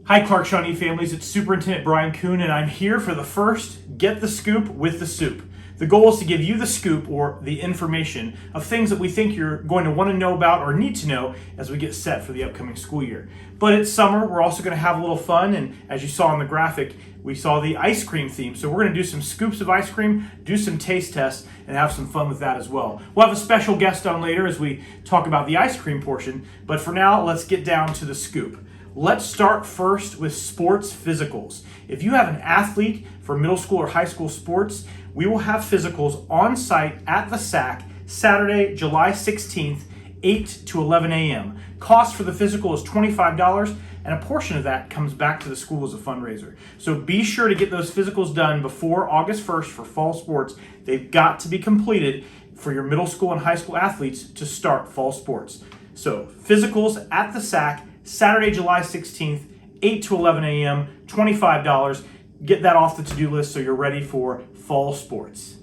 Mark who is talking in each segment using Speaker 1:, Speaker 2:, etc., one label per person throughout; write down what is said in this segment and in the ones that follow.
Speaker 1: Hi Clark-Shawnee families, it's Superintendent Brian Kuhn and I'm here for the first Get the Scoop with the Supe. The goal is to give you the scoop or the information of things that we think you're going to want to know about or need to know as we get set for the upcoming school year. But it's summer, we're also going to have a little fun, and as you saw on the graphic, we saw the ice cream theme. So we're going to do some scoops of ice cream, do some taste tests, and have some fun with that as well. We'll have a special guest on later as we talk about the ice cream portion, but for now, let's get down to the scoop. Let's start first with sports physicals. If you have an athlete for middle school or high school sports, we will have physicals on site at the SAC Saturday, July 16th, 8 to 11 a.m. Cost for the physical is $25, and a portion of that comes back to the school as a fundraiser. So be sure to get those physicals done before August 1st for fall sports. They've got to be completed for your middle school and high school athletes to start fall sports. So physicals at the SAC Saturday, July 16th, 8 to 11 a.m., $25. Get that off the to-do list so you're ready for fall sports.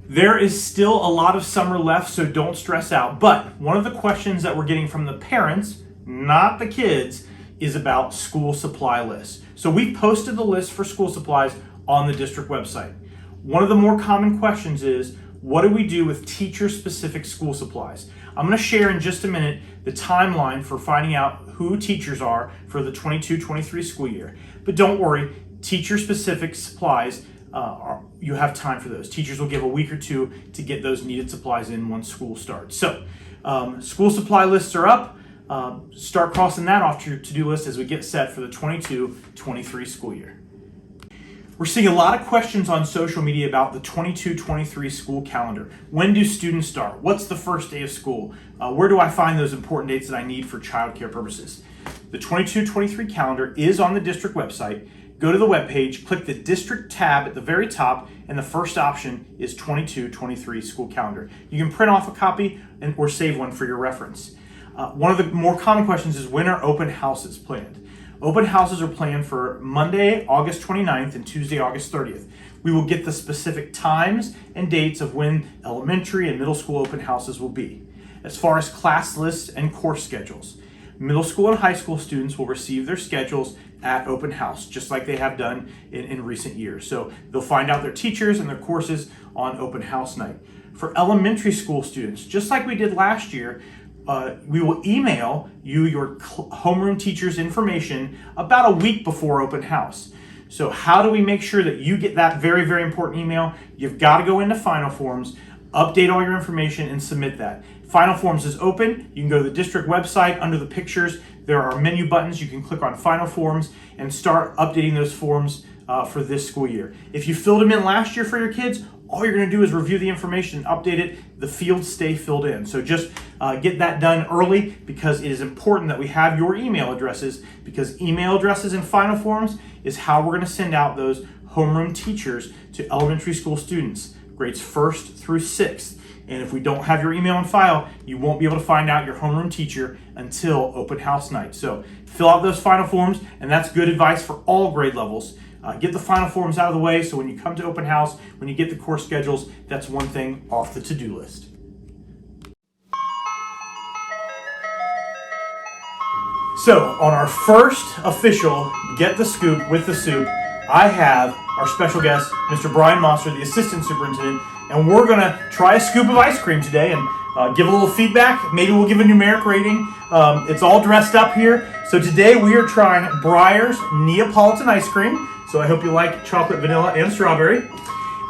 Speaker 1: There is still a lot of summer left, so don't stress out. But one of the questions that we're getting from the parents, not the kids, is about school supply lists. So we posted the list for school supplies on the district website. One of the more common questions is, what do we do with teacher-specific school supplies? I'm going to share in just a minute the timeline for finding out who teachers are for the 22-23 school year. But don't worry, teacher-specific supplies, you have time for those. Teachers will give a week or two to get those needed supplies in once school starts. So, school supply lists are up. Start crossing that off your to-do list as we get set for the 22-23 school year. We're seeing a lot of questions on social media about the 22-23 school calendar. When do students start? What's the first day of school? Where do I find those important dates that I need for childcare purposes? The 22-23 calendar is on the district website. Go to the webpage, click the district tab at the very top, and the first option is 22-23 school calendar. You can print off a copy or save one for your reference. One of the more common questions is, when are open houses planned? Open houses are planned for Monday, August 29th and Tuesday, August 30th. We will get the specific times and dates of when elementary and middle school open houses will be. As far as class lists and course schedules, middle school and high school students will receive their schedules at open house, just like they have done in recent years. So they'll find out their teachers and their courses on open house night. For elementary school students, just like we did last year, we will email you your homeroom teacher's information about a week before open house. So how do we make sure that you get that very, very important email? You've got to go into Final Forms, update all your information, and submit that. Final Forms is open. You can go to the district website. Under the pictures, there are menu buttons. You can click on Final Forms and start updating those forms for this school year. If you filled them in last year for your kids, all you're going to do is review the information and update it. The fields stay filled in. So just get that done early, because it is important that we have your email addresses, because email addresses in Final Forms is how we're going to send out those homeroom teachers to elementary school students, grades 1st through 6th. And if we don't have your email on file, you won't be able to find out your homeroom teacher until open house night. So fill out those Final Forms, and that's good advice for all grade levels. Get the Final Forms out of the way so when you come to open house, when you get the course schedules, that's one thing off the to-do list. So on our first official Get the Scoop with the Supe, I have our special guest, Mr. Brian Monster, the Assistant Superintendent, and we're going to try a scoop of ice cream today and give a little feedback. Maybe we'll give a numeric rating. It's all dressed up here. So today we are trying Breyer's Neapolitan ice cream. So I hope you like chocolate, vanilla, and strawberry.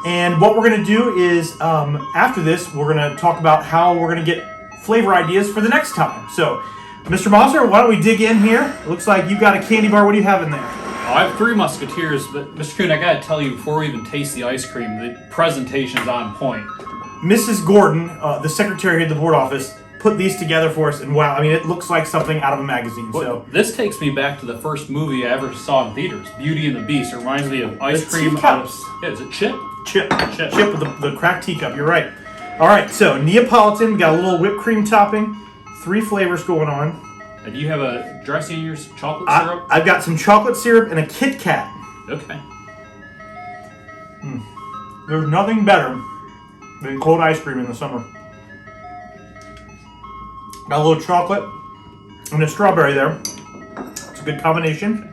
Speaker 1: And what we're going to do is, after this, we're going to talk about how we're going to get flavor ideas for the next time. So, Mr. Monster, why don't we dig in here? It looks like you got a candy bar. What do you have in there?
Speaker 2: I have 3 Musketeers, but Mr. Kuhn, I gotta tell you, before we even taste the ice cream, the presentation's on point.
Speaker 1: Mrs. Gordon, the secretary at the board office, put these together for us, and wow, I mean, it looks like something out of a magazine.
Speaker 2: So this takes me back to the first movie I ever saw in theaters, Beauty and the Beast. It reminds me of ice cream. Is it Chip?
Speaker 1: Chip with the cracked teacup. You're right. All right, so Neapolitan, we got a little whipped cream topping, 3 flavors going on.
Speaker 2: And you have a dressing in your chocolate syrup?
Speaker 1: I've got some chocolate syrup and a Kit Kat.
Speaker 2: Okay.
Speaker 1: There's nothing better than cold ice cream in the summer. Got a little chocolate and a strawberry there. It's a good combination.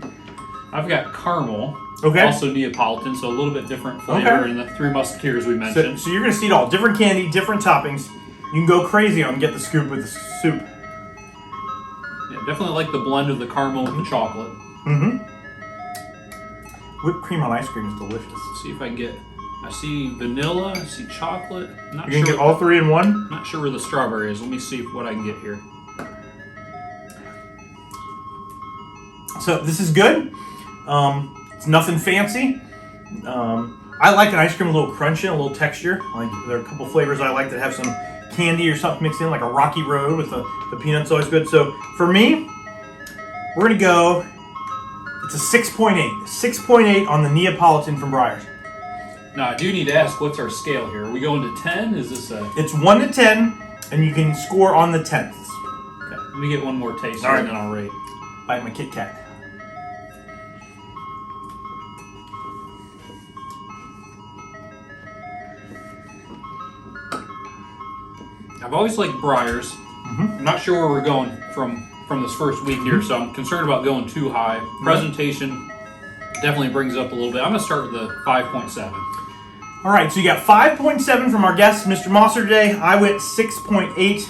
Speaker 2: I've got caramel.
Speaker 1: Okay.
Speaker 2: Also Neapolitan, so a little bit different flavor in the Three Musketeers we mentioned.
Speaker 1: So you're going to see it all. Different candy, different toppings. You can go crazy on Get the Scoop with the Soup.
Speaker 2: Yeah, definitely like the blend of the caramel with the chocolate.
Speaker 1: Mm-hmm. Whipped cream on ice cream is delicious.
Speaker 2: Let's see if I can get... I see vanilla, I see chocolate.
Speaker 1: You're going to get all three in one?
Speaker 2: Not sure where the strawberry is. Let me see what I can get here.
Speaker 1: So this is good. It's nothing fancy. I like an ice cream with a little crunch in, a little texture. Like there are a couple flavors I like that have some candy or something mixed in, like a Rocky Road with the peanuts. Always good. So for me, we're gonna go. It's a 6.8. 6.8 on the Neapolitan from Breyers.
Speaker 2: Now I do need to ask, what's our scale here? Are we going to 10? Is this a?
Speaker 1: It's 1 to 10, and you can score on the tenths.
Speaker 2: Okay. Let me get one more taste
Speaker 1: All right.
Speaker 2: and then I'll rate.
Speaker 1: Bite my Kit Kat.
Speaker 2: I've always liked Breyers. I'm not sure where we're going from this first week here, so I'm concerned about going too high. Presentation definitely brings it up a little bit. I'm going to start with the 5.7.
Speaker 1: All right, so you got 5.7 from our guest, Mr. Mosser, today. I went 6.8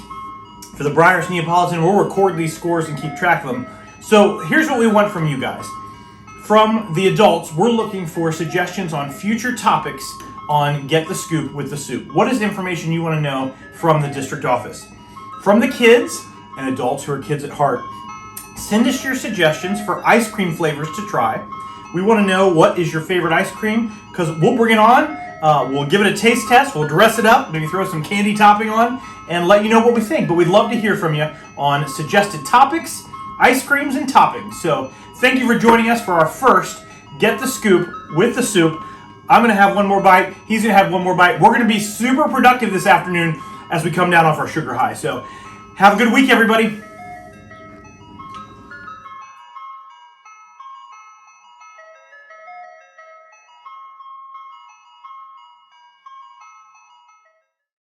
Speaker 1: for the Breyers Neapolitan. We'll record these scores and keep track of them. So here's what we want from you guys. From the adults, we're looking for suggestions on future topics on Get the Scoop with the Soup. What is information you want to know from the district office? From the kids and adults who are kids at heart, send us your suggestions for ice cream flavors to try. We want to know what is your favorite ice cream, because we'll bring it on. We'll give it a taste test. We'll dress it up, maybe throw some candy topping on, and let you know what we think. But we'd love to hear from you on suggested topics, ice creams, and toppings. So thank you for joining us for our first Get the Scoop with the Soup. I'm going to have one more bite. He's going to have one more bite. We're going to be super productive this afternoon as we come down off our sugar high. So have a good week, everybody.